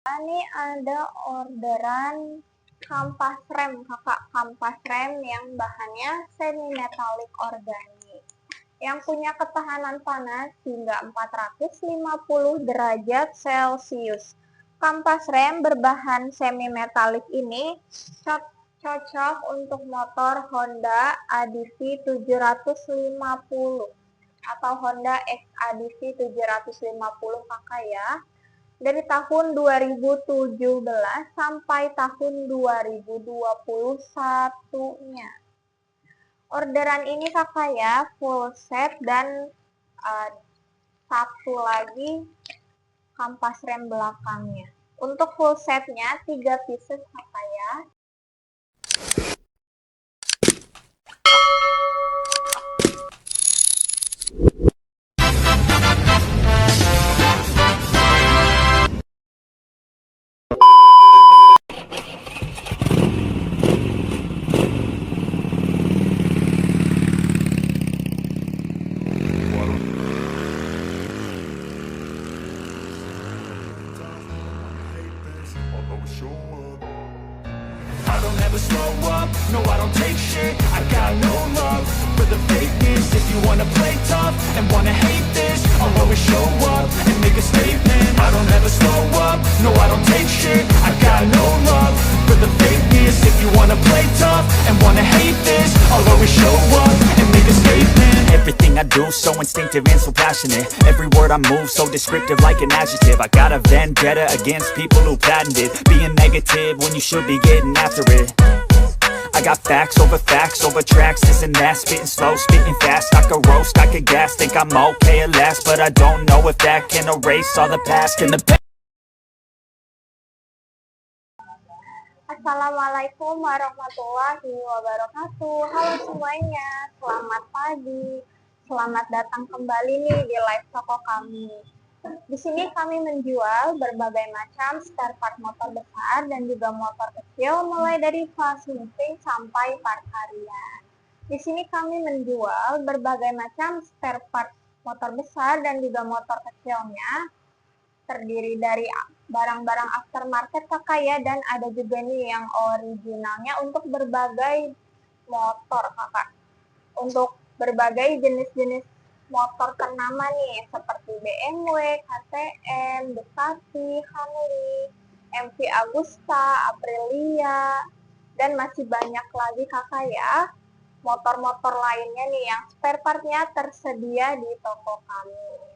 Ini ada orderan kampas rem kakak, kampas rem yang bahannya semi metalik organik yang punya ketahanan panas hingga 450 derajat Celcius. Kampas rem berbahan semi metalik ini cocok untuk motor Honda ADV 750 atau Honda XADV 750 kakak ya, dari tahun 2017 sampai tahun 2021-nya. Orderan ini kakak ya, full set dan satu lagi kampas rem belakangnya. Untuk full setnya 3 pieces kakak ya. I don't ever slow up, no I don't take shit. I got no love for the fakeness. If you wanna play tough and wanna hate this, I'll always show up and make a statement. I don't ever slow up, no I don't take shit. I got no love for the fakeness. If you wanna play tough and wanna hate this, I'll always show up and make a statement. Everything I do so instinctive and so passionate. Every word I move so descriptive like an adjective. I got a vendetta against people who patented being negative when you should be getting after it. I got facts over tracks, this and that. Spitting slow, spitting fast. I could roast, I could gas. Think I'm okay at last, but I don't know if that can erase all the past and the past. Assalamualaikum warahmatullahi wabarakatuh. Halo semuanya, selamat pagi. Selamat datang kembali nih di live toko kami. Di sini kami menjual berbagai macam spare part motor besar dan juga motor kecil, mulai dari fast moving sampai part harian. Di sini kami menjual berbagai macam spare part motor besar dan juga motor kecilnya, terdiri dari barang-barang aftermarket kakak ya, dan ada juga nih yang originalnya untuk berbagai motor kakak, untuk berbagai jenis-jenis motor ternama nih, seperti BMW, KTM, Ducati, Harley, MV Agusta, Aprilia, dan masih banyak lagi kakak ya, motor-motor lainnya nih yang spare partnya tersedia di toko kami.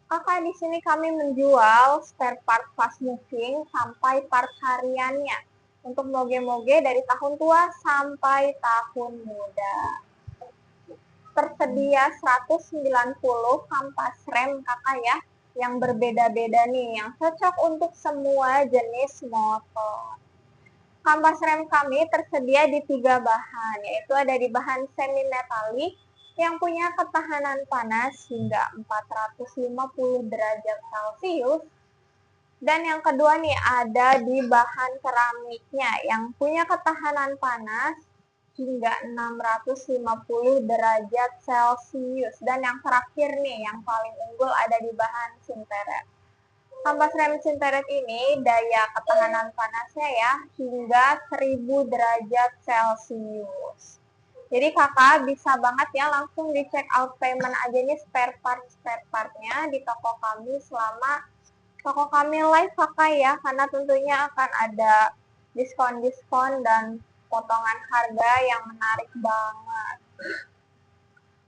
Kakak, di sini kami menjual spare part fast moving sampai part hariannya untuk moge-moge dari tahun tua sampai tahun muda. Tersedia 190 kampas rem kakak ya, yang berbeda-beda nih, yang cocok untuk semua jenis motor. Kampas rem kami tersedia di 3 bahan, yaitu ada di bahan semi metalik yang punya ketahanan panas hingga 450 derajat Celcius. Dan yang kedua nih ada di bahan keramiknya yang punya ketahanan panas hingga 650 derajat Celcius. Dan yang terakhir nih, yang paling unggul ada di bahan sinteret. Kampas rem sinteret ini daya ketahanan panasnya ya hingga 1000 derajat Celcius. Jadi kakak bisa banget ya langsung di check out payment aja nih spare partnya di toko kami selama toko kami live kakak ya, karena tentunya akan ada diskon-diskon dan potongan harga yang menarik banget.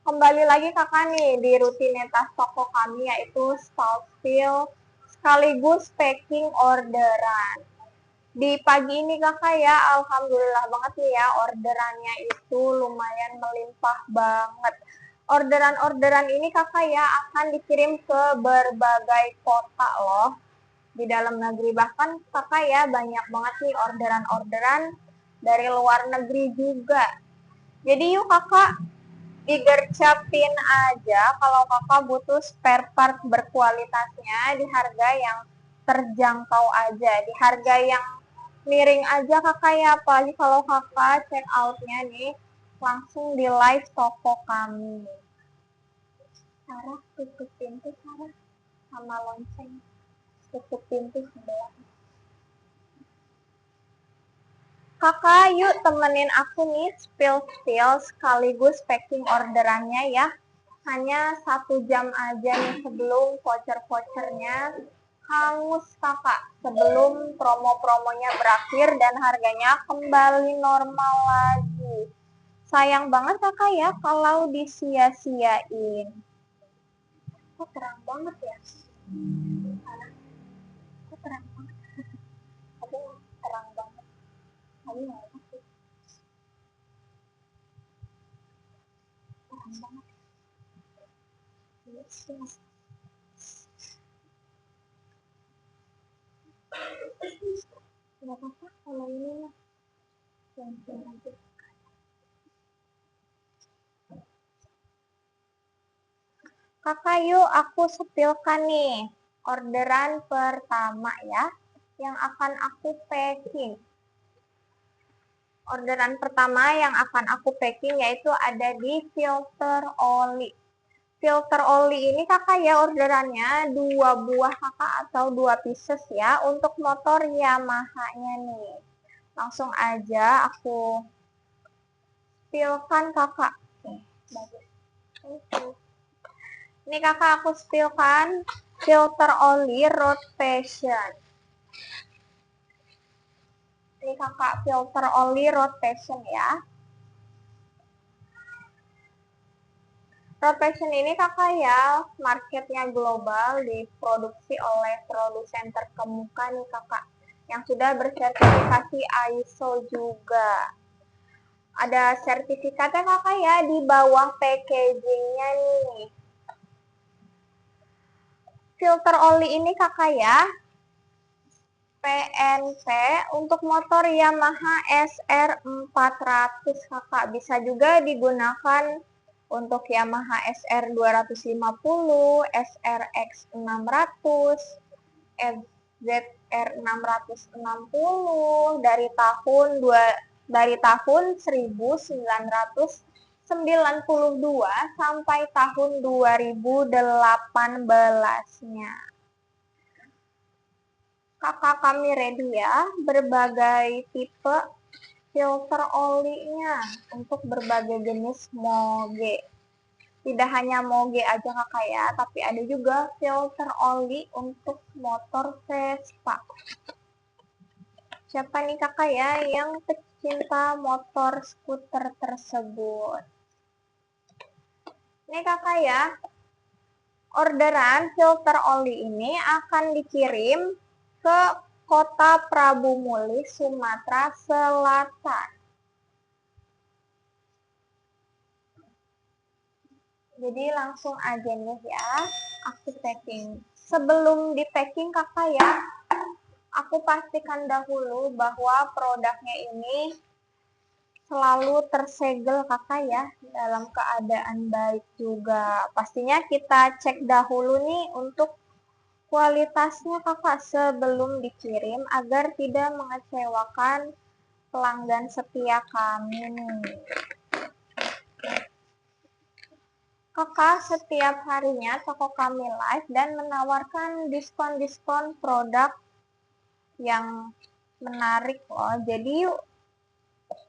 Kembali lagi kakak nih di rutinitas toko kami, yaitu stock fill sekaligus packing orderan. Di pagi ini kakak ya, alhamdulillah banget nih ya, orderannya itu lumayan melimpah banget. Orderan-orderan ini kakak ya akan dikirim ke berbagai kota loh di dalam negeri. Bahkan kakak ya banyak banget nih orderan-orderan dari luar negeri juga. Jadi yuk kakak digercapin aja kalau kakak butuh spare part berkualitasnya di harga yang terjangkau aja, di harga yang miring aja kakak ya, apalagi kalau kakak check outnya nih langsung di live toko kami. Sarah tutup pintu, Sarah, sama lonceng tutup pintu sebelah. Kakak, yuk temenin aku nih spill sekaligus packing orderannya ya. Hanya 1 jam aja nih sebelum voucher-vouchernya hangus kakak. Sebelum promo-promonya berakhir dan harganya kembali normal lagi. Sayang banget kakak ya kalau disia-siain. Kok terang banget ya? Kok terang banget? Aduh, terang banget. Aduh, terang banget. Gak apa-apa kalau ini mah yang aja. Kakak, yuk aku sepilkan nih orderan pertama ya yang akan aku packing. Orderan pertama yang akan aku packing yaitu ada di filter oli. Filter oli ini kakak ya orderannya 2 buah kakak atau 2 pieces ya untuk motor Yamaha-nya nih. Langsung aja aku spillkan kakak. Bagus. Ini kakak aku spillkan filter oli Road Passion. Ini kakak filter oli Road Passion ya. Road Passion ini kakak ya marketnya global, diproduksi oleh produsen terkemuka nih kakak yang sudah bersertifikasi ISO juga. Ada sertifikatnya kakak ya di bawah packagingnya nih. Filter oli ini kakak ya PNP untuk motor Yamaha SR400 kakak. Bisa juga digunakan untuk Yamaha SR250, SRX600, ZR660 dari tahun 1992 sampai tahun 2018-nya. Kakak kami ready ya, berbagai tipe filter olinya untuk berbagai jenis moge. Tidak hanya moge aja kakak ya, tapi ada juga filter oli untuk motor Vespa. Siapa nih kakak ya yang pecinta motor skuter tersebut? Ini kakak ya, orderan filter oli ini akan dikirim ke Kota Prabu Muli, Sumatera Selatan. Jadi langsung aja nih ya, aku packing. Sebelum di packing kakak ya, aku pastikan dahulu bahwa produknya ini selalu tersegel kakak ya, dalam keadaan baik juga. Pastinya kita cek dahulu nih untuk kualitasnya kakak sebelum dikirim agar tidak mengecewakan pelanggan setia kami nih. Kakak setiap harinya toko kami live dan menawarkan diskon-diskon produk yang menarik loh. Jadi yuk,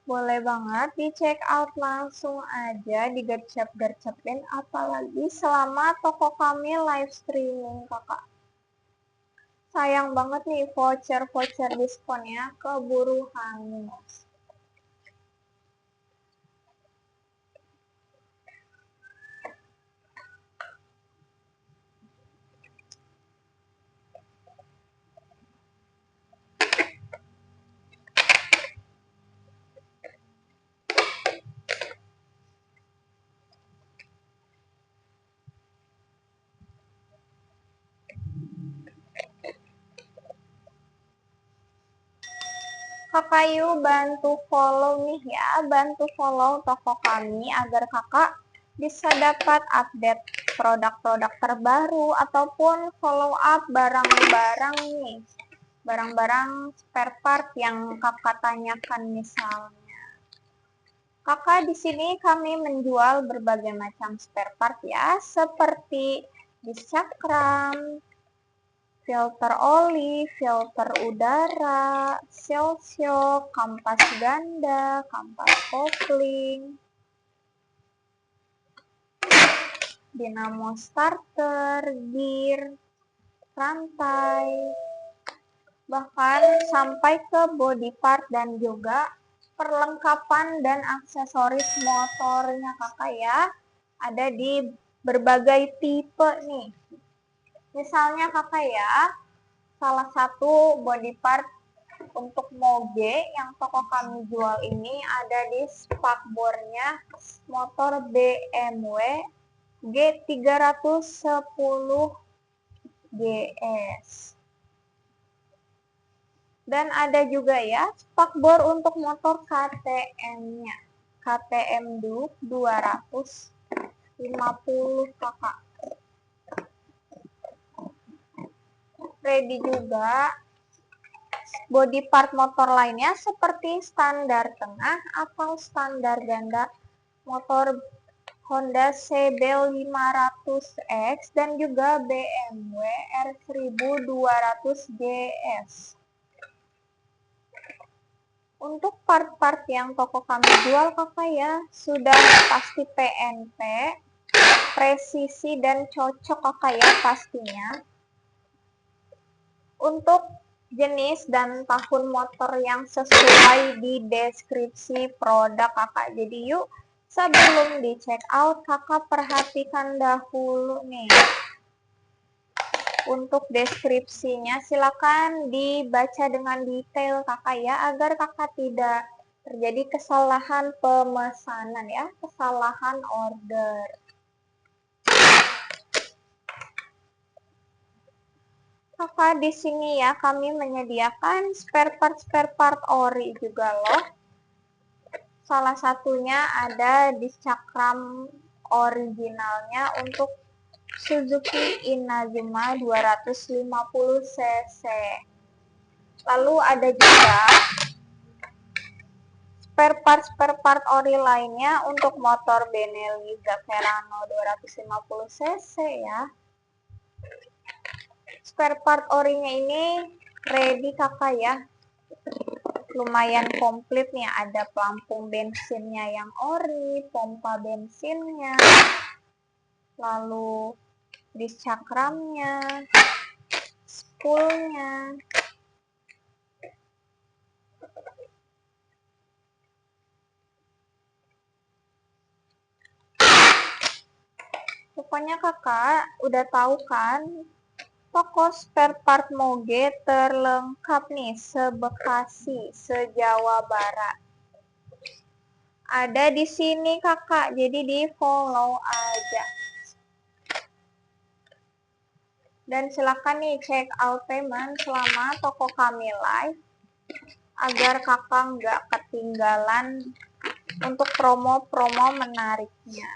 boleh banget di check out langsung aja, digercep-gercepin, apalagi selama toko kami live streaming kakak. Sayang banget nih voucher-voucher diskonnya keburu hangus. Kakak yuk bantu follow nih ya, bantu follow toko kami agar kakak bisa dapat update produk-produk terbaru ataupun follow up barang-barang nih, barang-barang spare part yang kakak tanyakan misalnya. Kakak di sini kami menjual berbagai macam spare part ya, seperti disk cakram, filter oli, filter udara, seal shock, kampas ganda, kampas kopling, dinamo starter, gear, rantai, bahkan sampai ke body part dan juga perlengkapan dan aksesoris motornya kakak ya. Ada di berbagai tipe nih. Misalnya kakak ya, salah satu body part untuk Moge yang toko kami jual ini ada di spakbornya motor BMW G310 GS. Dan ada juga ya spakbor untuk motor KTM-nya. KTM Duke 250 kakak. Ready juga body part motor lainnya seperti standar tengah atau standar ganda motor Honda CB500X dan juga BMW R1200 GS. Untuk part-part yang toko kami jual kakak ya, sudah pasti PNP, presisi dan cocok kakak ya pastinya. Untuk jenis dan tahun motor yang sesuai di deskripsi produk kakak. Jadi yuk sebelum di check out kakak perhatikan dahulu nih. Untuk deskripsinya silakan dibaca dengan detail kakak ya agar kakak tidak terjadi kesalahan pemesanan ya, kesalahan order. Kakak di sini ya kami menyediakan spare part ori juga loh. Salah satunya ada di cakram originalnya untuk Suzuki Inazuma 250 cc. Lalu ada juga spare part ori lainnya untuk motor Benelli Zaferano 250 cc ya. Spare part orinya ini ready kakak ya. Lumayan komplit nih, ada pelampung bensinnya yang ori, pompa bensinnya, lalu dis cakramnya, spoolnya. Pokoknya kakak udah tahu kan, toko spare part Moge terlengkap nih se-Bekasi, se-Jawa Barat. Ada di sini kakak, jadi di follow aja. Dan silakan nih check out payment selama toko kami live agar kakak nggak ketinggalan untuk promo-promo menariknya.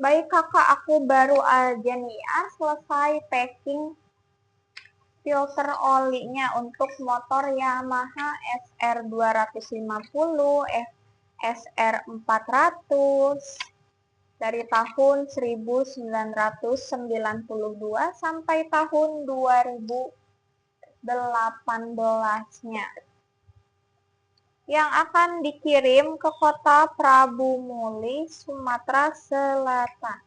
Baik kakak, aku baru aja nih ya selesai packing filter olinya untuk motor Yamaha SR250, SR400 dari tahun 1992 sampai tahun 2018-nya. Yang akan dikirim ke kota Prabu Muli, Sumatera Selatan.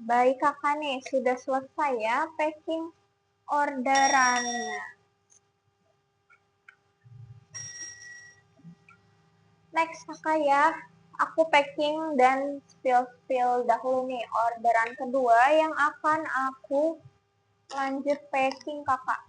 baik kakak nih, sudah selesai ya packing orderannya. Next kakak ya, aku packing dan spill dahulu nih orderan kedua yang akan aku lanjut packing kakak.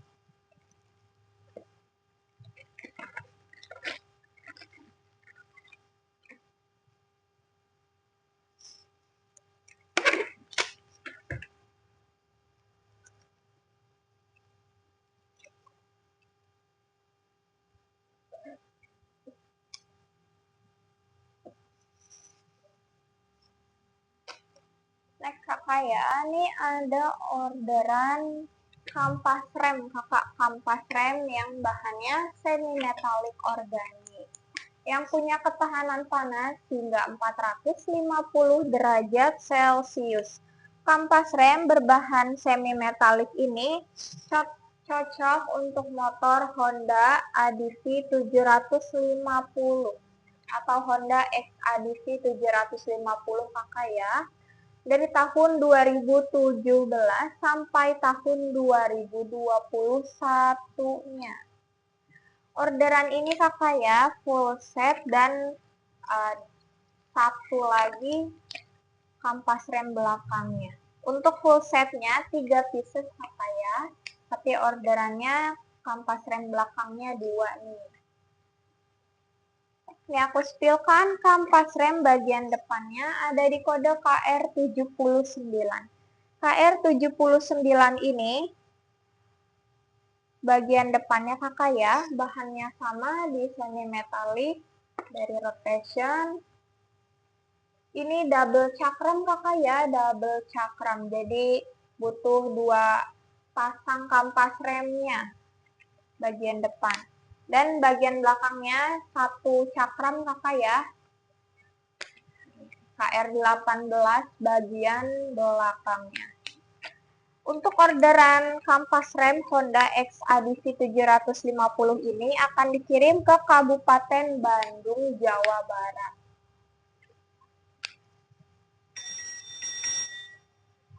Next kakak ya, ini ada orderan kampas rem kakak, kampas rem yang bahannya semi metalik organik, yang punya ketahanan panas hingga 450 derajat Celcius. Kampas rem berbahan semi metalik ini cocok untuk motor Honda ADV 750 atau Honda XADV 750 kakak ya, dari tahun 2017 sampai tahun 2021-nya. Orderan ini kakak ya full set dan satu lagi kampas rem belakangnya. Untuk full setnya 3 pieces kakak ya, tapi orderannya kampas rem belakangnya 2 nih. Ini aku spillkan kampas rem bagian depannya ada di kode KR79. KR79 ini bagian depannya kakak ya, bahannya sama di semi metalik dari rotation. Ini double cakram kakak ya, double cakram. Jadi butuh 2 pasang kampas remnya bagian depan. Dan bagian belakangnya 1 cakram kakak ya, KR18 bagian belakangnya. Untuk orderan kampas rem Honda XADV 750 ini akan dikirim ke Kabupaten Bandung, Jawa Barat.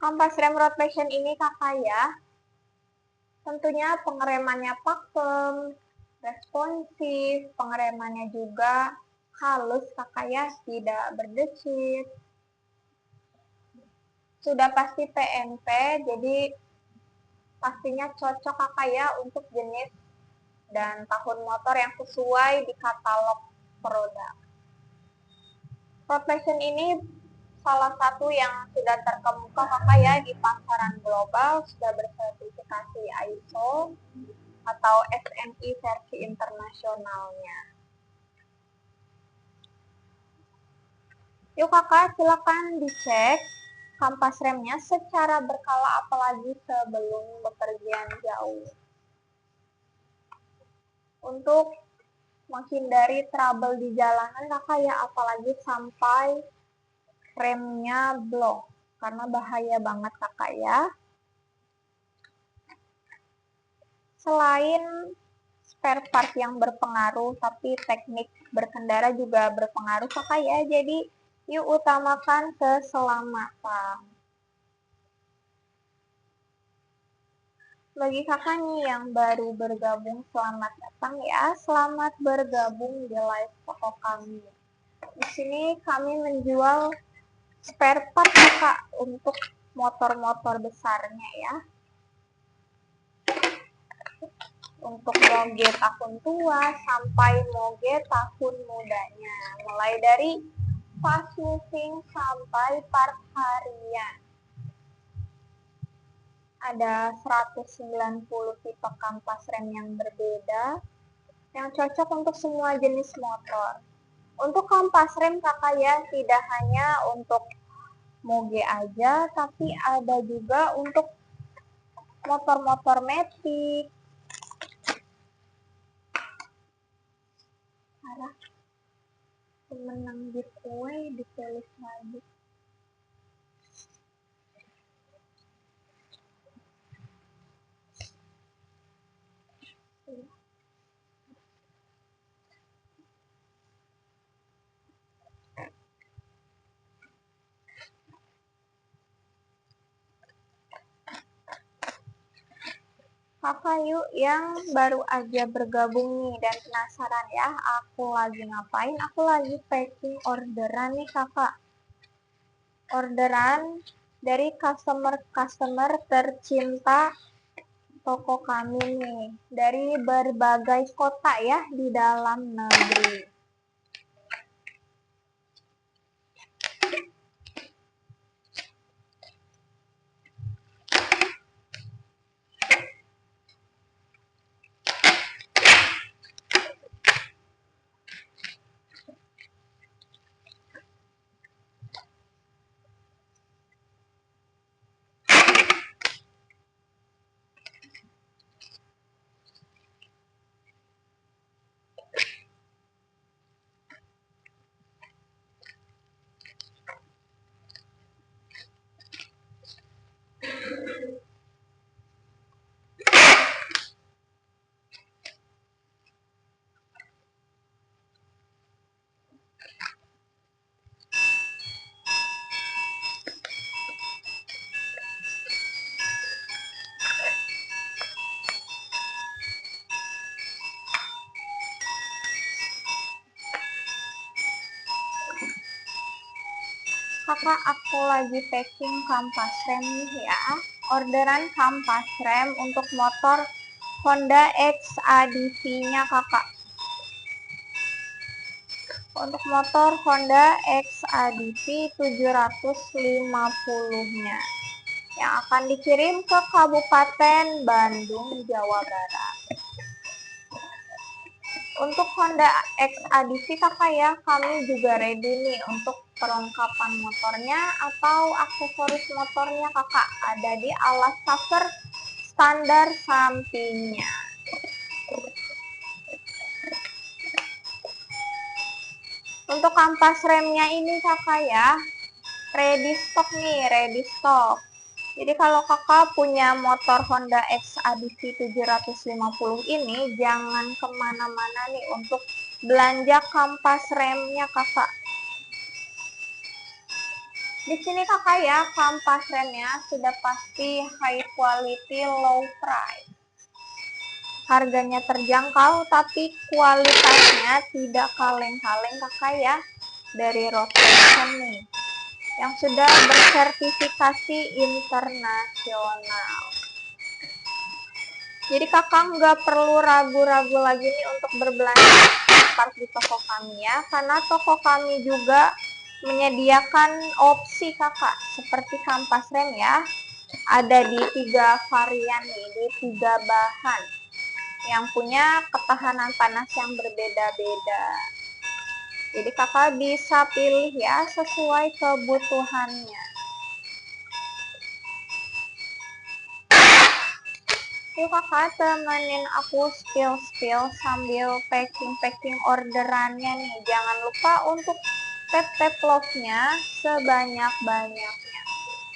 Kampas rem rotation ini kakak ya, tentunya pengeremannya pakem, responsif, pengeremannya juga halus kakak ya, tidak berdecit. Sudah pasti PNP, jadi pastinya cocok kakak ya untuk jenis dan tahun motor yang sesuai di katalog produk. Rotation ini salah satu yang sudah terkemuka kakak ya di pasaran global, sudah bersertifikasi ISO atau SNI versi internasionalnya. Yuk kakak, silakan dicek kampas remnya secara berkala, apalagi sebelum bepergian jauh. Untuk menghindari trouble di jalanan kakak ya, apalagi sampai remnya blok, karena bahaya banget kakak ya. Selain spare part yang berpengaruh, tapi teknik berkendara juga berpengaruh kakak ya, jadi yuk utamakan keselamatan. Bagi kakak nih yang baru bergabung, selamat datang ya, selamat bergabung di live toko kami. Di sini kami menjual spare part kakak untuk motor-motor besarnya ya. Untuk moge tahun tua sampai moge tahun mudanya, mulai dari fast moving sampai part harian. Ada 190 tipe kampas rem yang berbeda yang cocok untuk semua jenis motor. Untuk kampas rem kakak ya, tidak hanya untuk moge aja, tapi ada juga untuk motor-motor matic. Arah pemenang giveaway ditulis lagi. Kakak yuk yang baru aja bergabung nih dan penasaran ya, aku lagi ngapain? Aku lagi packing orderan nih kakak. Orderan dari customer tercinta toko kami nih, dari berbagai kota ya di dalam negeri. Kakak, aku lagi packing kampas rem nih ya. Orderan kampas rem untuk motor Honda XADV-nya kakak. Untuk motor Honda XADV 750-nya. Yang akan dikirim ke Kabupaten Bandung, Jawa Barat. Untuk Honda XADV kakak ya, kami juga ready nih untuk perlengkapan motornya atau aksesoris motornya kakak. Ada di alas cover standar sampingnya. Untuk kampas remnya ini kakak ya, ready stock nih, ready stock. Jadi kalau kakak punya motor Honda XADV 750 ini, jangan kemana-mana nih untuk belanja kampas remnya kakak. Di sini kakak ya, kampas remnya sudah pasti high quality, low price. Harganya terjangkau, tapi kualitasnya tidak kaleng-kaleng kakak ya. Dari Rotation nih, yang sudah bersertifikasi internasional. Jadi kakak nggak perlu ragu-ragu lagi nih untuk berbelanja di toko kami ya, karena toko kami juga menyediakan opsi kakak seperti kampas rem ya, ada di 3 varian nih, di 3 bahan yang punya ketahanan panas yang berbeda-beda. Jadi kakak bisa pilih ya sesuai kebutuhannya. Yuk kakak temenin aku spill sambil packing orderannya nih. Jangan lupa untuk tap love-nya sebanyak-banyaknya.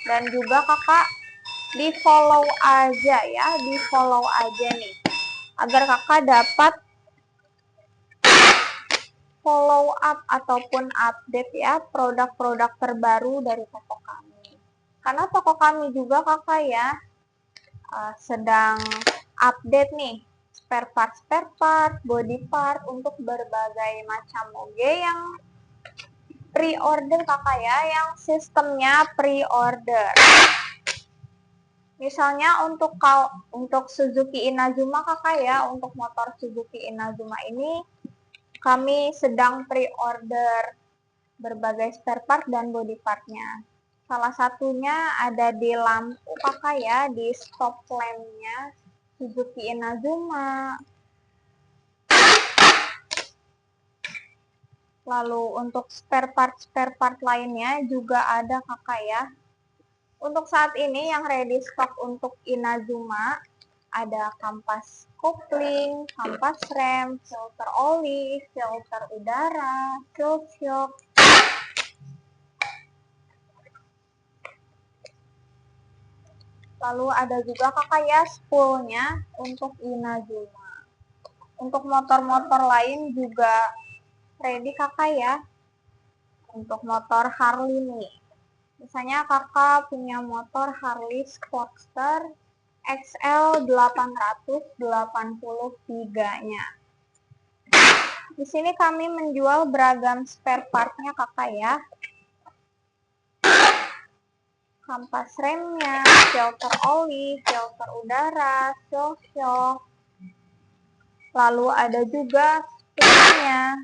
Dan juga kakak di follow aja ya, di follow aja nih. Agar kakak dapat follow up ataupun update ya produk-produk terbaru dari toko kami. Karena toko kami juga kakak ya sedang update nih spare part, body part untuk berbagai macam moge yang pre-order kakak ya, yang sistemnya pre-order. Misalnya untuk Suzuki Inazuma kakak ya, untuk motor Suzuki Inazuma ini kami sedang pre-order berbagai spare part dan body partnya. Salah satunya ada di lampu kakak ya, di stop lampnya Suzuki Inazuma. Lalu untuk spare part lainnya juga ada kakak ya. Untuk saat ini yang ready stock untuk Inazuma ada kampas kopling, kampas rem, filter oli, filter udara, seal shock. Lalu ada juga kakak ya spoolnya untuk Inazuma. Untuk motor-motor lain juga ready kakak ya. Untuk motor Harley nih. Misalnya kakak punya motor Harley Sportster XL 883-nya. Di sini kami menjual beragam spare part-nya kakak ya. Kampas remnya, filter oli, filter udara, shock. Lalu ada juga springnya.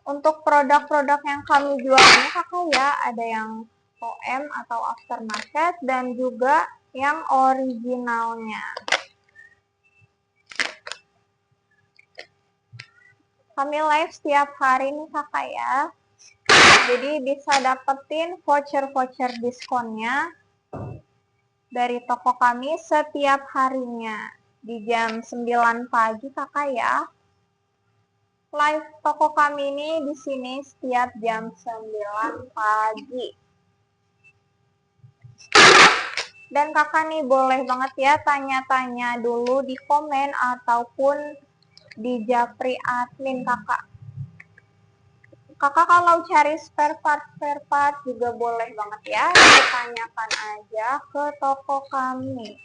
Untuk produk-produk yang kami jual ini kakak ya, ada yang OM atau aftermarket dan juga yang originalnya. Kami live setiap hari nih kakak ya. Jadi bisa dapetin voucher-voucher diskonnya dari toko kami setiap harinya di jam 9 pagi kakak ya. Live toko kami ini di sini setiap jam 9 pagi. Dan kakak nih boleh banget ya tanya-tanya dulu di komen ataupun di japri admin kakak. Kakak kalau cari spare part juga boleh banget ya, ditanyakan aja ke toko kami.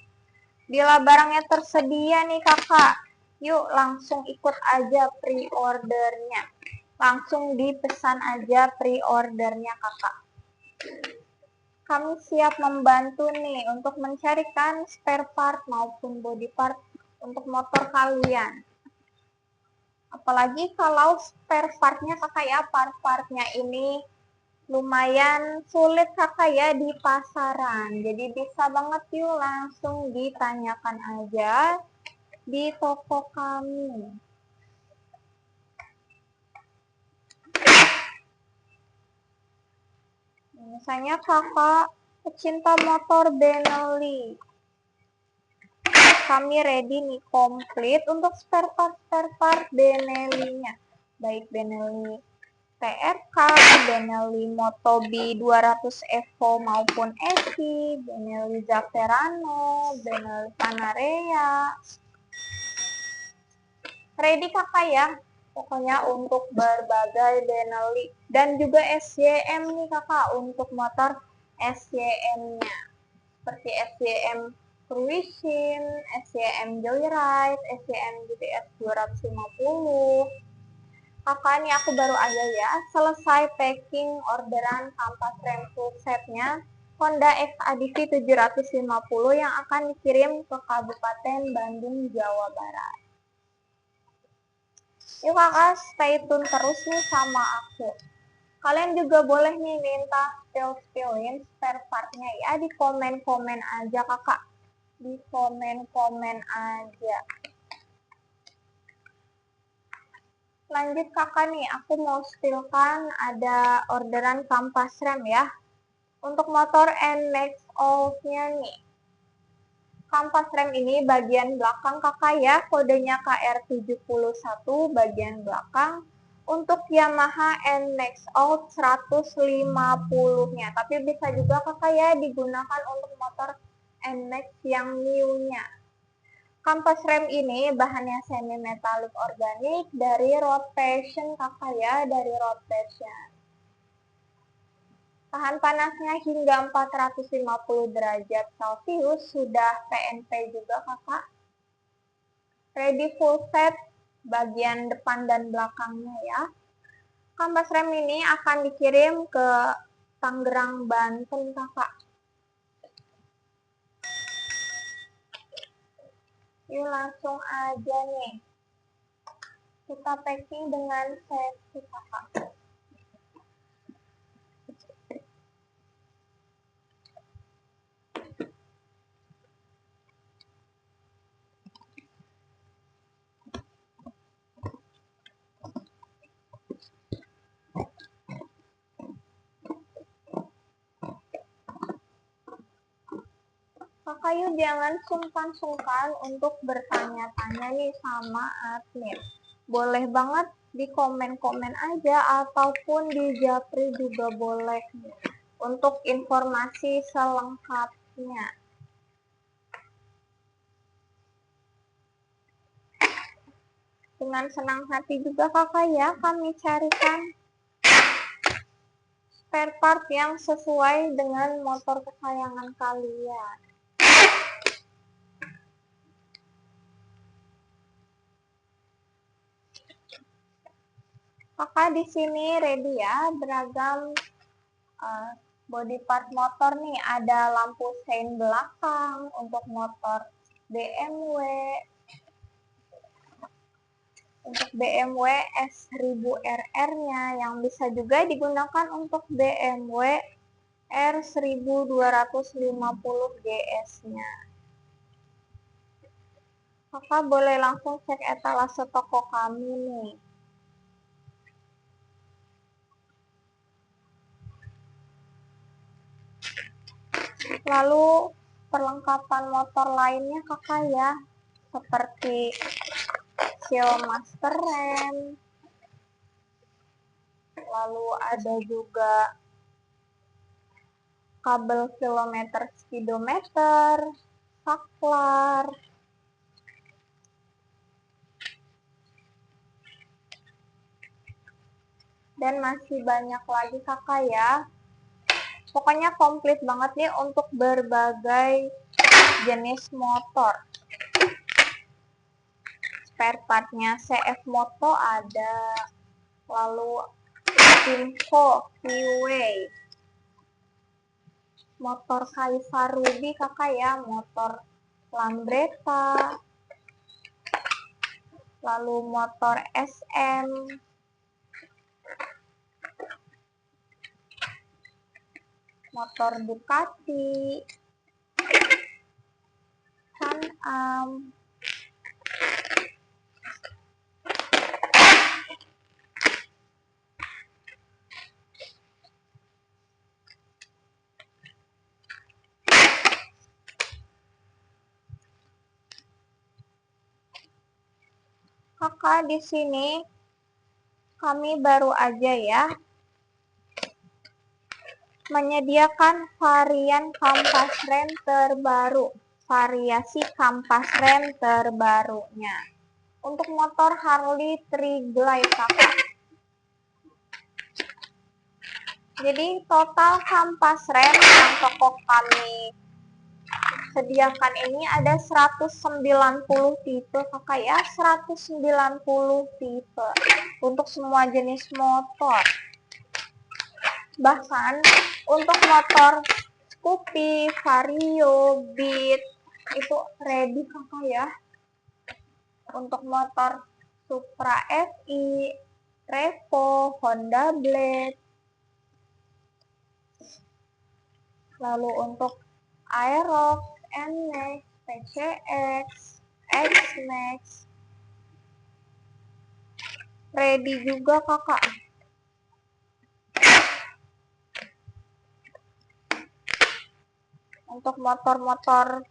Bila barangnya tersedia nih kakak, yuk langsung ikut aja pre-ordernya. Langsung dipesan aja pre-ordernya kakak. Kami siap membantu nih untuk mencarikan spare part maupun body part untuk motor kalian. Apalagi kalau spare partnya kakak ya, part-partnya ini lumayan sulit kakak ya di pasaran. Jadi bisa banget yuk langsung ditanyakan aja di toko kami. Misalnya kakak pecinta motor Benelli. Kami ready nih komplit untuk spare part Benelli-nya. Baik Benelli TRK, Benelli Motobi 200 Evo maupun Evi, Benelli Zafferano, Benelli Panarea. Ready kakak ya, pokoknya untuk berbagai Benelli. Dan juga SYM nih kakak, untuk motor SYM-nya. Seperti SYM Cruisin, SYM Joyride, SYM GTS 250. Kakak nih aku baru aja ya selesai packing orderan kampas rem full setnya Honda XADV 750 yang akan dikirim ke Kabupaten Bandung, Jawa Barat. Yuk kakak stay tune terus nih sama aku. Kalian juga boleh nih minta spill-spillin spare partnya ya di komen-komen aja kakak. Di komen-komen aja. Lanjut kakak nih, aku mau spillkan ada orderan kampas rem ya. Untuk motor NMAX All-nya nih. Kampas rem ini bagian belakang kakak ya, kodenya KR71 bagian belakang. Untuk Yamaha NMAX All 150-nya. Tapi bisa juga kakak ya digunakan untuk motor NMAX yang new-nya. Kampas rem ini bahannya semi metalik organik dari Road Passion kakak ya, dari Road Passion. Tahan panasnya hingga 450 derajat Celcius, sudah PNP juga kakak. Ready full set bagian depan dan belakangnya ya. Kampas rem ini akan dikirim ke Tangerang, Banten kakak. Yuk langsung aja nih. Kita packing dengan safety kakak. Kakak yuk jangan sungkan-sungkan untuk bertanya-tanya nih sama admin. Boleh banget di komen-komen aja ataupun di japri juga boleh untuk informasi selengkapnya. Dengan senang hati juga kakak ya kami carikan spare part yang sesuai dengan motor kesayangan kalian. Kakak di sini ready ya, beragam body part motor nih. Ada lampu sein belakang untuk motor BMW, untuk BMW S1000RR-nya, yang bisa juga digunakan untuk BMW R1250 GS-nya. Kakak boleh langsung cek etalase toko kami nih. Lalu perlengkapan motor lainnya kakak ya, seperti seal master rem, lalu ada juga kabel kilometer speedometer, saklar, dan masih banyak lagi kakak ya. Pokoknya komplit banget nih untuk berbagai jenis motor. Spare partnya CF Moto ada, lalu Timco Freeway, motor Kaisa Ruby kakak ya, motor Lambretta, lalu motor SM, motor Ducati, Can-Am, kakak di sini kami baru aja ya menyediakan varian kampas rem terbaru, variasi kampas rem terbarunya untuk motor Harley Triglide kakak. Jadi total kampas rem yang toko kami sediakan ini ada 190 tipe kakak ya, 190 tipe untuk semua jenis motor. Bahkan untuk motor Scoopy, Vario, Beat itu ready kakak ya. Untuk motor Supra FI, Revo, Honda Blade, lalu untuk Aerox, NMAX, PCX, X-Max ready juga kakak. Untuk motor-motor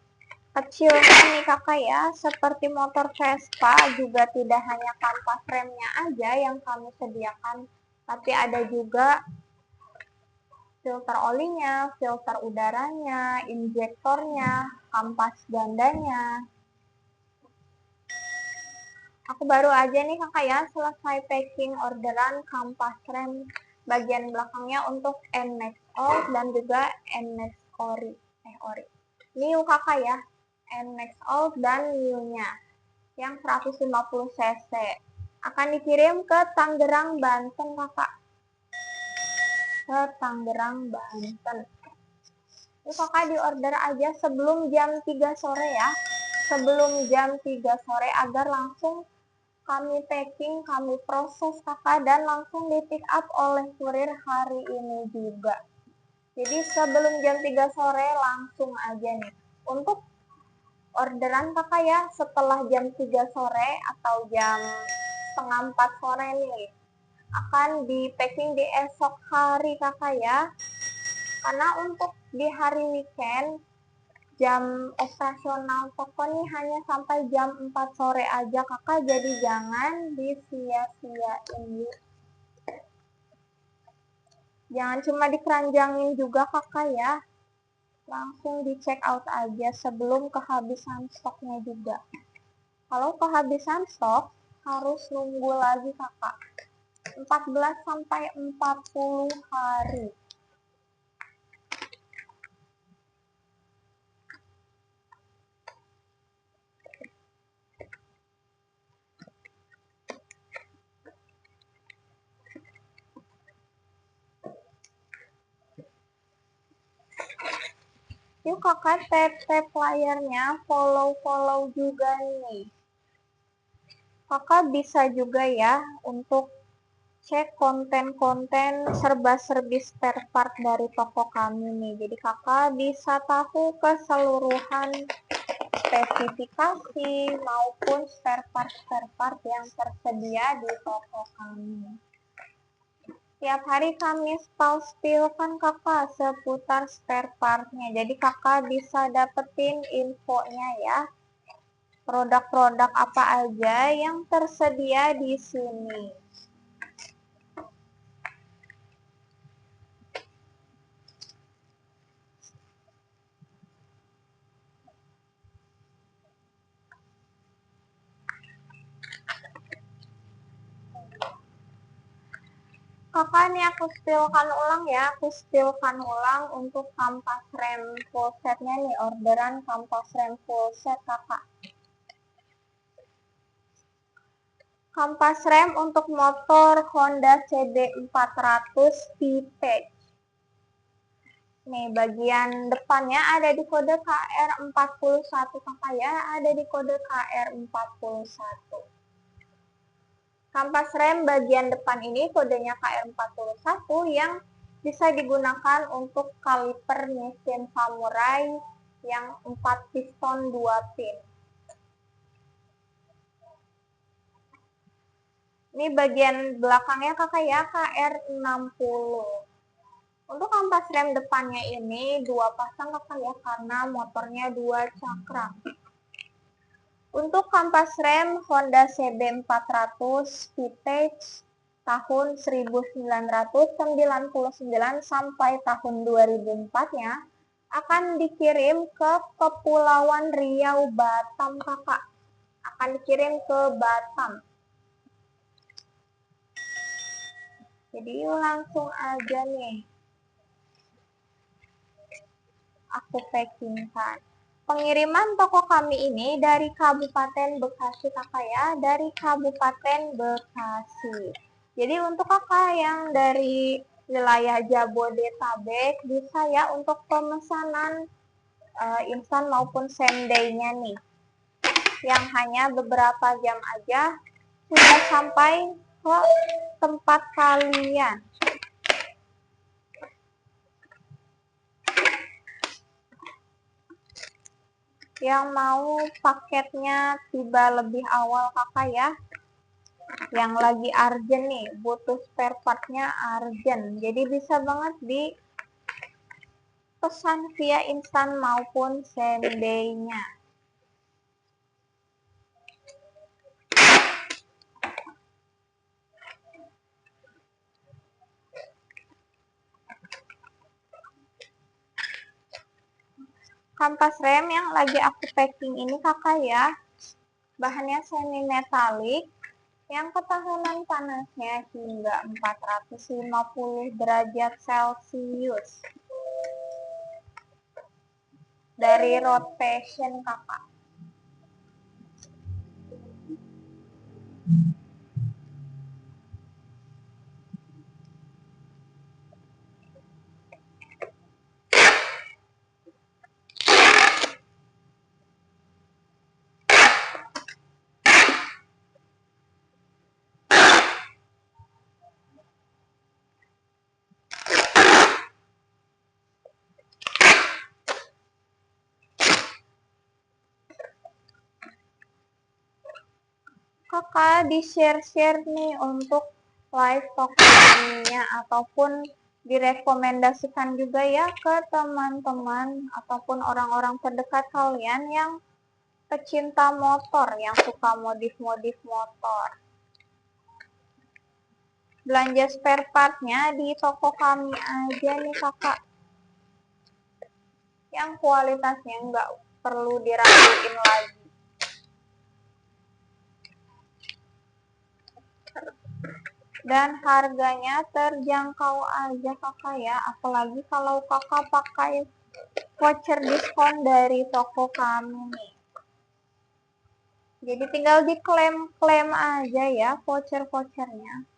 kecil nih kakak ya, seperti motor Vespa juga tidak hanya kampas remnya aja yang kami sediakan, tapi ada juga filter olinya, filter udaranya, injektornya, kampas gandanya. Aku baru aja nih kakak ya selesai packing orderan kampas rem bagian belakangnya untuk NMAX Old dan juga NMAX Ori. New kakak ya, NMAX Old dan New-nya yang 150 cc akan dikirim ke Tangerang, Banten kakak. Ke Tangerang, Banten. Ini kakak di order aja sebelum jam 3 sore ya. Sebelum jam 3 sore agar langsung kami packing, kami proses kakak dan langsung di pick up oleh kurir hari ini juga. Jadi sebelum jam 3 sore langsung aja nih. Untuk orderan kakak ya setelah jam 3 sore atau jam setengah 4 sore nih akan di packing di esok hari kakak ya. Karena untuk di hari weekend jam operasional toko nih hanya sampai jam 4 sore aja kakak, jadi jangan disia-siain. Jangan cuma dikeranjangin juga kakak ya, langsung di check out aja sebelum kehabisan stoknya juga. Kalau kehabisan stok harus nunggu lagi kakak 14 sampai 40 hari. Yuk kakak tap layarnya, follow juga nih. Kakak bisa juga ya untuk cek konten-konten serba-serbi spare part dari toko kami nih. Jadi kakak bisa tahu keseluruhan spesifikasi maupun spare part yang tersedia di toko kami. Tiap hari kami spill kan kakak seputar spare partnya. Jadi kakak bisa dapetin infonya ya. Produk-produk apa aja yang tersedia di sini. Kakak nih aku spillkan ulang untuk kampas rem full setnya nih, orderan kampas rem full set kakak. Kampas rem untuk motor Honda CB400 V-Tech. Nih bagian depannya ada di kode KR41 kakak ya, ada di kode KR41. Kampas rem bagian depan ini kodenya KR41 yang bisa digunakan untuk kaliper mesin samurai yang 4 piston 2 pin. Ini bagian belakangnya kakak ya, KR60. Untuk kampas rem depannya ini 2 pasang kakak ya, karena motornya 2 cakram. Untuk kampas rem Honda CB400 vintage tahun 1999 sampai tahun 2004-nya akan dikirim ke Kepulauan Riau, Batam kakak. Akan dikirim ke Batam. Jadi langsung aja nih aku packingkan. Pengiriman toko kami ini dari Kabupaten Bekasi kakak ya, dari Kabupaten Bekasi. Jadi untuk kakak yang dari wilayah Jabodetabek bisa ya untuk pemesanan instan maupun same day-nya nih. Yang hanya beberapa jam aja sudah sampai ke tempat kalian. Yang mau paketnya tiba lebih awal kakak ya, yang lagi urgent nih, butuh spare partnya urgent, jadi bisa banget di pesan via instan maupun same day-nya. Kampas rem yang lagi aku packing ini kakak ya, bahannya semi metalik, yang ketahanan panasnya hingga 450 derajat Celcius. Dari Road Passion kakak. Kakak di share nih untuk live toko ininya ataupun direkomendasikan juga ya ke teman-teman ataupun orang-orang terdekat kalian yang pecinta motor, yang suka modif-modif motor. Belanja spare partnya di toko kami aja nih kakak, yang kualitasnya nggak perlu diraguin lagi. Dan harganya terjangkau aja kakak ya, apalagi kalau kakak pakai voucher diskon dari toko kami nih. Jadi tinggal diklaim aja ya vouchernya.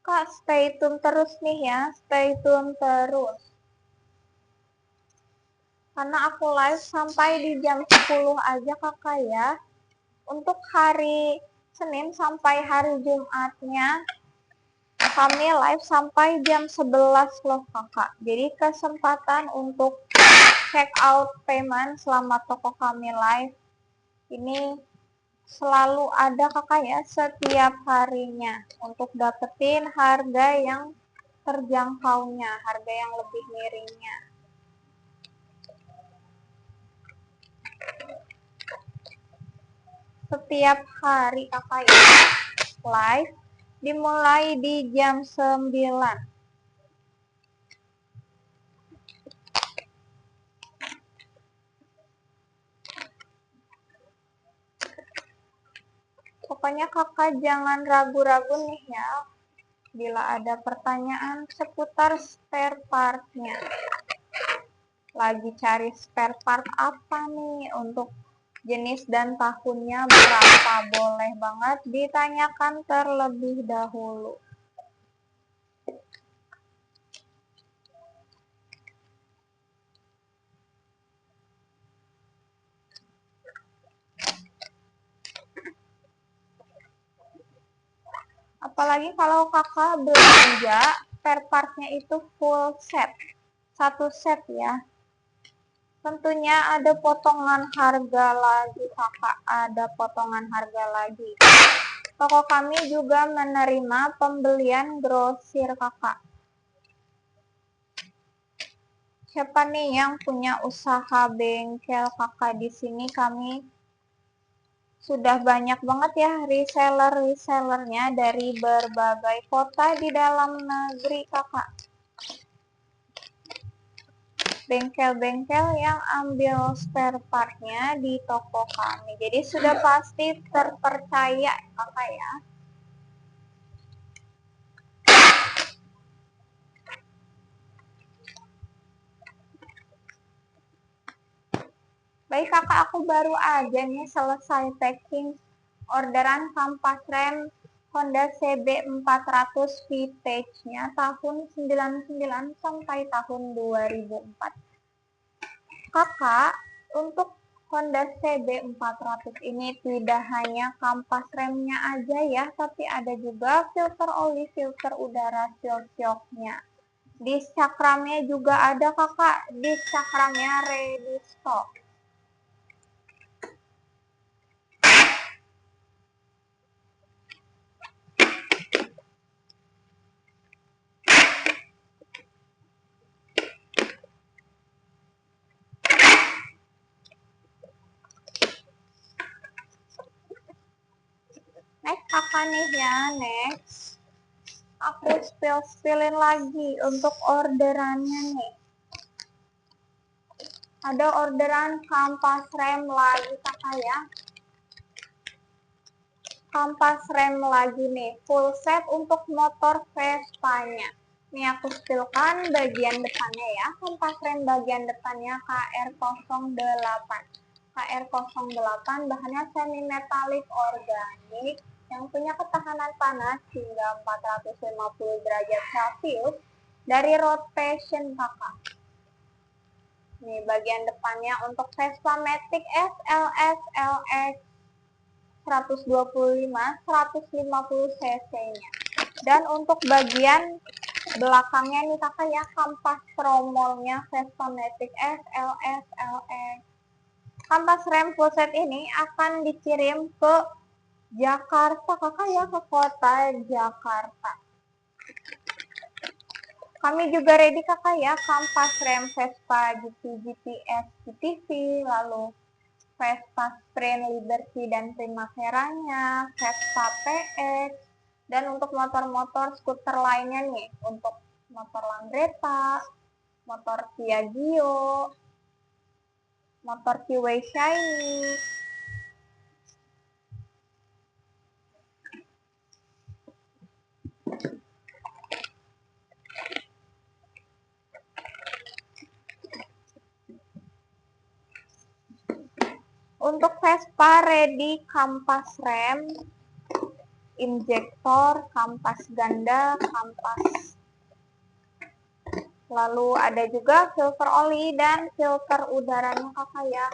Kak, stay tune terus nih ya, stay tune terus. Karena aku live sampai di jam 10 aja kakak ya. Untuk hari Senin sampai hari Jumatnya, kami live sampai jam 11 loh kakak. Jadi kesempatan untuk check out payment selama toko kami live ini selalu ada kakak ya, setiap harinya. Untuk dapetin harga yang terjangkaunya, harga yang lebih miringnya. Setiap hari kakak ya, live dimulai di jam 9. Pokoknya kakak jangan ragu-ragu nih ya, bila ada pertanyaan seputar spare partnya. Lagi cari spare part apa nih, untuk jenis dan tahunnya berapa, boleh banget ditanyakan terlebih dahulu. Apalagi kalau kakak belanja spare partnya itu full set, satu set ya. Tentunya ada potongan harga lagi kakak, ada potongan harga lagi. Toko kami juga menerima pembelian grosir kakak. Siapa nih yang punya usaha bengkel kakak, di sini kami sudah banyak banget ya reseller-resellernya dari berbagai kota di dalam negeri kakak. Bengkel-bengkel yang ambil spare partnya di toko kami. Jadi sudah pasti terpercaya kakak ya. Baik kakak, aku baru aja nih selesai packing orderan kampas rem Honda CB 400 vintage-nya tahun 99 sampai tahun 2004. Kakak, untuk Honda CB 400 ini tidak hanya kampas remnya aja ya, tapi ada juga filter oli, filter udara, seal shocknya. Disk cakramnya juga ada kakak, disk cakramnya ready stock. Next kakak nih ya, next. Aku spillin lagi untuk orderannya nih. Ada orderan kampas rem lagi kakak ya. Kampas rem lagi nih, full set untuk motor Vespa-nya. Nih aku spillkan bagian depannya ya, kampas rem bagian depannya KR08. KR08 bahannya semi metalik organik yang punya ketahanan panas hingga 450 derajat Celcius dari Road Passion kakak. Nih bagian depannya untuk Vespa Matic SLS LX 125 150 cc-nya. Dan untuk bagian belakangnya nih kakak ya, kampas tromolnya Vespa Matic SLS LX. Kampas rem full set ini akan dikirim ke Jakarta kakak ya, ke kota Jakarta. Kami juga ready kakak ya, kampas rem Vespa GT, GTS, GTV, lalu Vespa Sprint, Liberty, dan Primavera-nya, Vespa PX, dan untuk motor-motor skuter lainnya nih, untuk motor Lambretta, motor Piaggio, motor Kiwi Shiny, untuk Vespa ready kampas rem injektor, kampas ganda, kampas. Lalu ada juga filter oli dan filter udaranya kakak ya.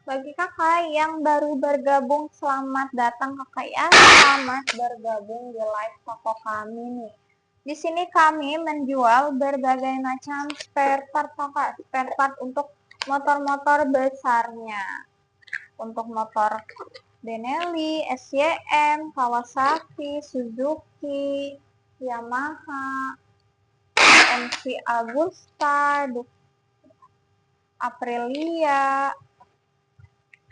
Bagi kakak yang baru bergabung, selamat datang kakak ya. Selamat bergabung di live toko kami nih. Di sini kami menjual berbagai macam spare part kakak, spare part untuk motor-motor besarnya. Untuk motor Benelli, SYM, Kawasaki, Suzuki, Yamaha, MC Agusta, Aprilia,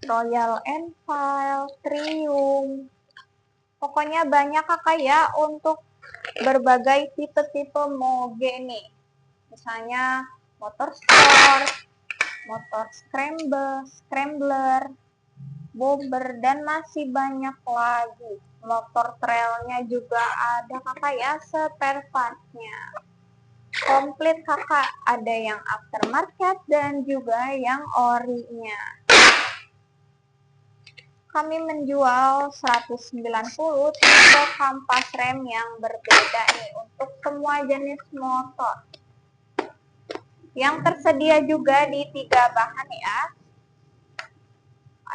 Royal Enfield, Triumph, pokoknya banyak kakak ya untuk berbagai tipe-tipe moge nih. Misalnya motor sport, motor scrambler, bobber, dan masih banyak lagi. Motor trailnya juga ada kakak ya, spare partnya. Komplit kakak, ada yang aftermarket dan juga yang orinya. Kami menjual 190 tipe kampas rem yang berbeda nih untuk semua jenis motor. Yang tersedia juga di 3 bahan ya.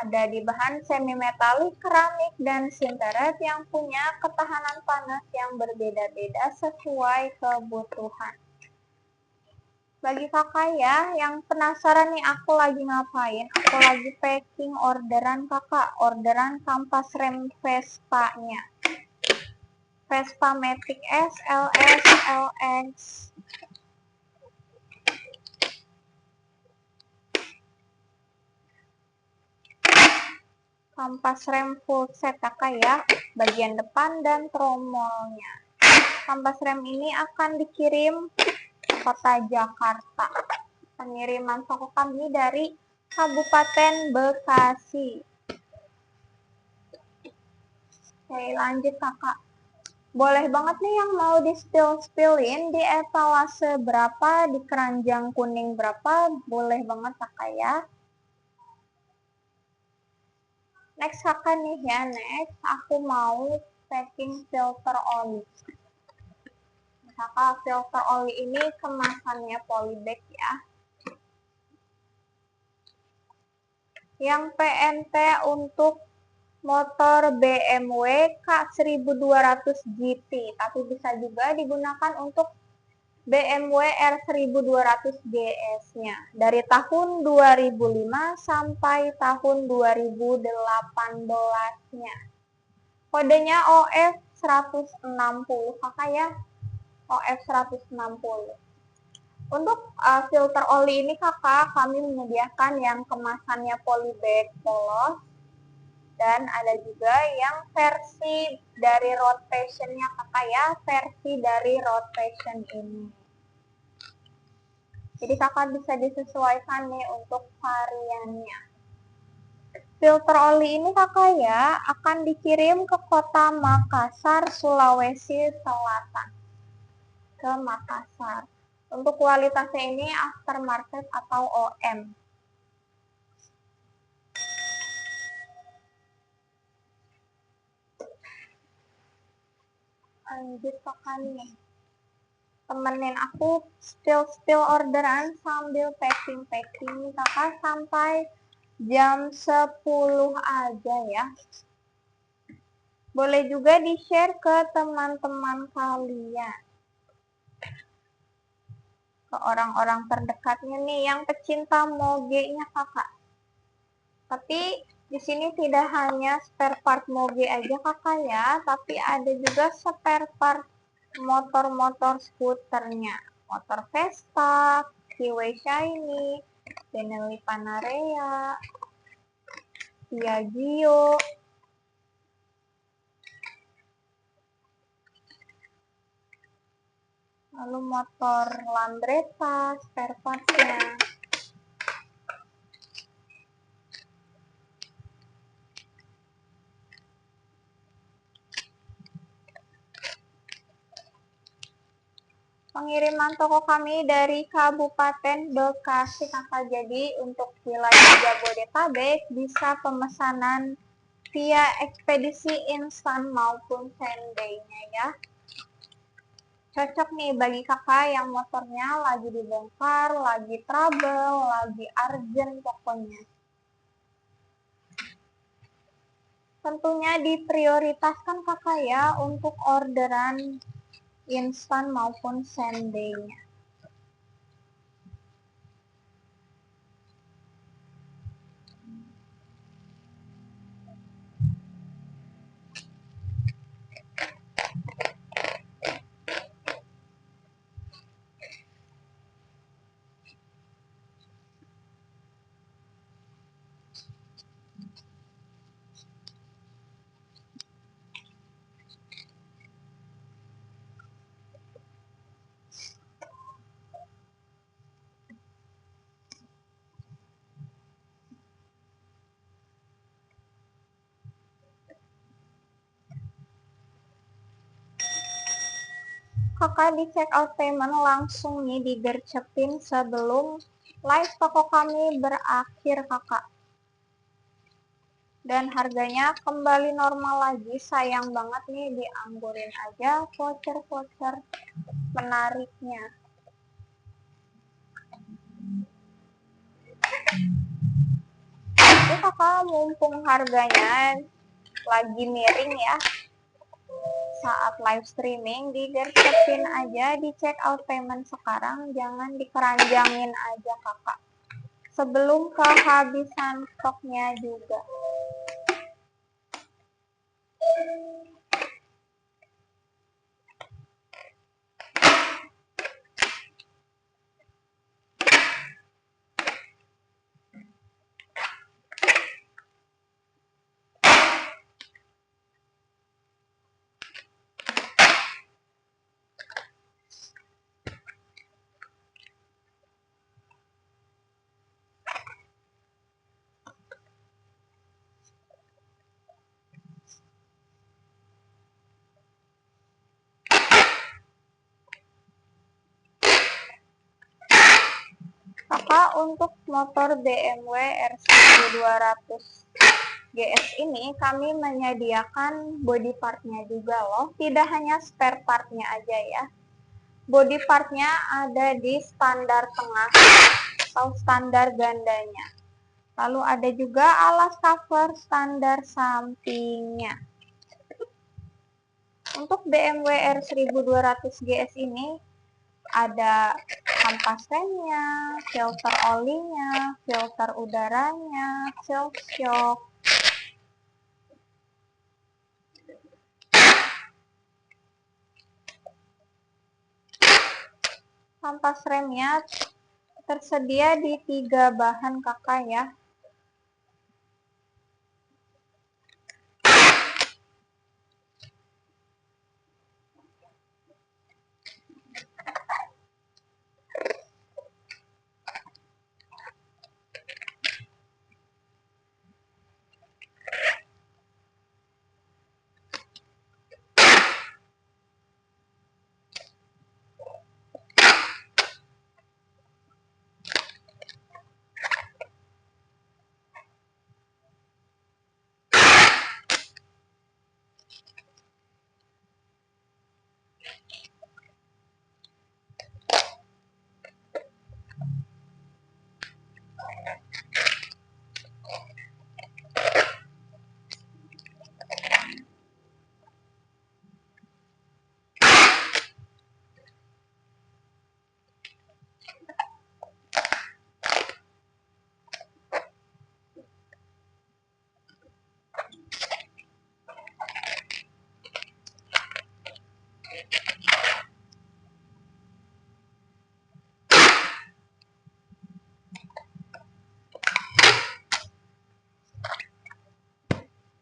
Ada di bahan semi metalik, keramik, dan sinteret yang punya ketahanan panas yang berbeda-beda sesuai kebutuhan. Bagi kakak ya yang penasaran nih aku lagi ngapain, aku lagi packing orderan kakak, orderan kampas rem Vespa-nya. Vespa Matic S, LS, LX. kampas rem full set kakak ya, bagian depan dan tromolnya. Kampas rem ini akan dikirim ke kota Jakarta. Pengiriman toko kami dari Kabupaten Bekasi. Oke, lanjut kakak. Boleh banget nih yang mau di spillin di etalase berapa, di keranjang kuning berapa, boleh banget kakak ya. Next kakak nih ya, next aku mau packing filter oli. Kakak, filter oli ini kemasannya polybag ya. Yang PNT untuk motor BMW K1200 GT, tapi bisa juga digunakan untuk BMW R1200 GS-nya dari tahun 2005 sampai tahun 2018-nya. Kodenya OF 160 kakak ya, OF 160. Untuk filter oli ini kakak, kami menyediakan yang kemasannya polybag polos, dan ada juga yang versi dari road passion-nya kakak ya, versi dari road passion ini. Jadi kakak bisa disesuaikan nih untuk variannya. Filter oli ini kakak ya, akan dikirim ke kota Makassar, Sulawesi Selatan. Ke Makassar. Untuk kualitasnya ini aftermarket atau OM. Lanjut kakak nih. Temenin aku spill orderan sambil packing kakak sampai jam 10 aja ya. Boleh juga di-share ke teman-teman kalian, ke orang-orang terdekatnya nih yang pecinta moge-nya kakak. Tapi di sini tidak hanya spare part moge aja kakak ya, tapi ada juga spare part motor-motor skuternya. Motor Vespa, Kiwi Shiny, Benelli Panarea, Piaggio, lalu motor Lambretta, spare partnya. Pengiriman toko kami dari Kabupaten Bekasi kakak, jadi untuk wilayah Jabodetabek bisa pemesanan via ekspedisi instan maupun same day-nya ya. Cocok nih bagi kakak yang motornya lagi dibongkar, lagi trouble, lagi urgent pokoknya. Tentunya diprioritaskan kakak ya untuk orderan instan maupun same day-nya. Kakak di check out payment langsung nih digercepin sebelum live toko kami berakhir kakak. Dan harganya kembali normal lagi, sayang banget nih dianggurin aja voucher-voucher menariknya. Jadi kakak mumpung harganya lagi miring ya, saat live streaming digercepin aja di check out payment sekarang, jangan dikeranjangin aja kakak sebelum kehabisan stoknya juga. kakak, untuk motor BMW R1200 GS ini kami menyediakan body partnya juga loh, tidak hanya spare partnya aja ya. Body partnya ada di standar tengah atau standar gandanya. Lalu ada juga alas cover standar sampingnya. Untuk BMW R1200 GS ini ada kampas remnya, filter olinya, filter udaranya, seal shock, kampas remnya tersedia di 3 bahan kakak ya.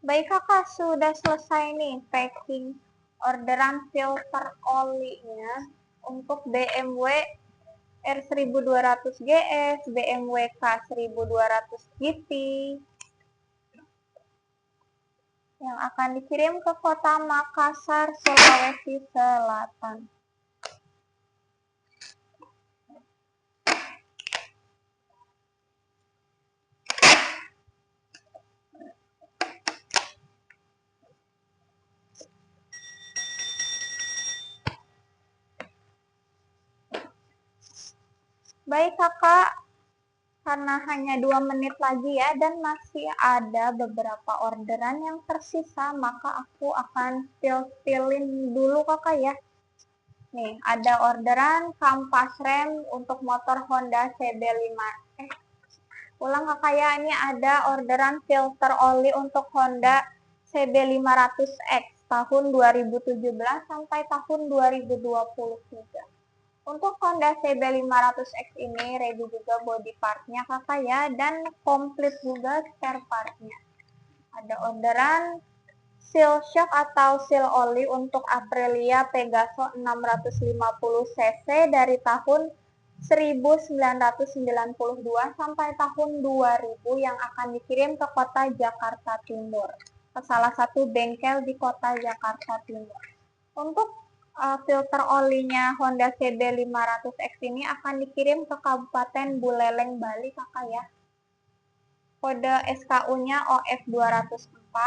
Baik kakak, sudah selesai nih packing orderan filter olinya untuk BMW R1200 GS, BMW K1200 GT yang akan dikirim ke kota Makassar, Sulawesi Selatan. Baik kakak, karena hanya 2 menit lagi ya dan masih ada beberapa orderan yang tersisa, maka aku akan spill-spillin dulu kakak ya. Nih, ada orderan kampas rem untuk motor Honda CB5. Ulang kakak ya, ini ada orderan filter oli untuk Honda CB500X tahun 2017 sampai tahun 2023. Untuk Honda CB500X ini ready juga body partnya kakak ya, dan komplit juga spare partnya. Ada orderan seal shock atau seal oli untuk Aprilia Pegaso 650cc dari tahun 1992 sampai tahun 2000 yang akan dikirim ke kota Jakarta Timur, ke salah satu bengkel di kota Jakarta Timur. Untuk filter olinya Honda CB500X ini akan dikirim ke Kabupaten Buleleng, Bali kakak ya. Kode SKU-nya OF204.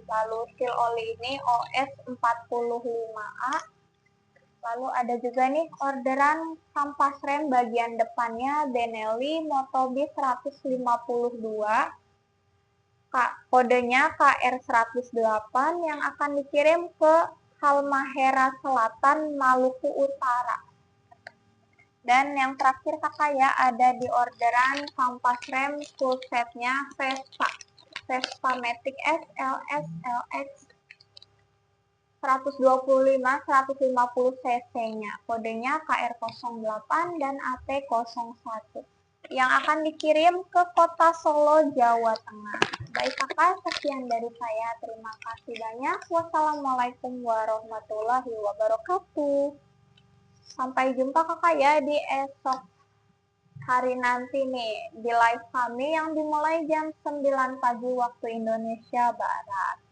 Lalu seal oli ini OS45A. Lalu ada juga nih orderan kampas rem bagian depannya Benelli Motobi 152. Kodenya KR108 yang akan dikirim ke Halmahera Selatan, Maluku Utara. Dan yang terakhir kakak ya, ada di orderan kampas rem full setnya Vespa Matic SLS LX 125-150 cc-nya. Kodenya KR08 dan AT01 yang akan dikirim ke kota Solo, Jawa Tengah. Baik kakak, sekian dari saya. Terima kasih banyak. Wassalamualaikum warahmatullahi wabarakatuh. Sampai jumpa kakak ya di esok hari nanti nih di live kami yang dimulai jam 9 pagi waktu Indonesia Barat.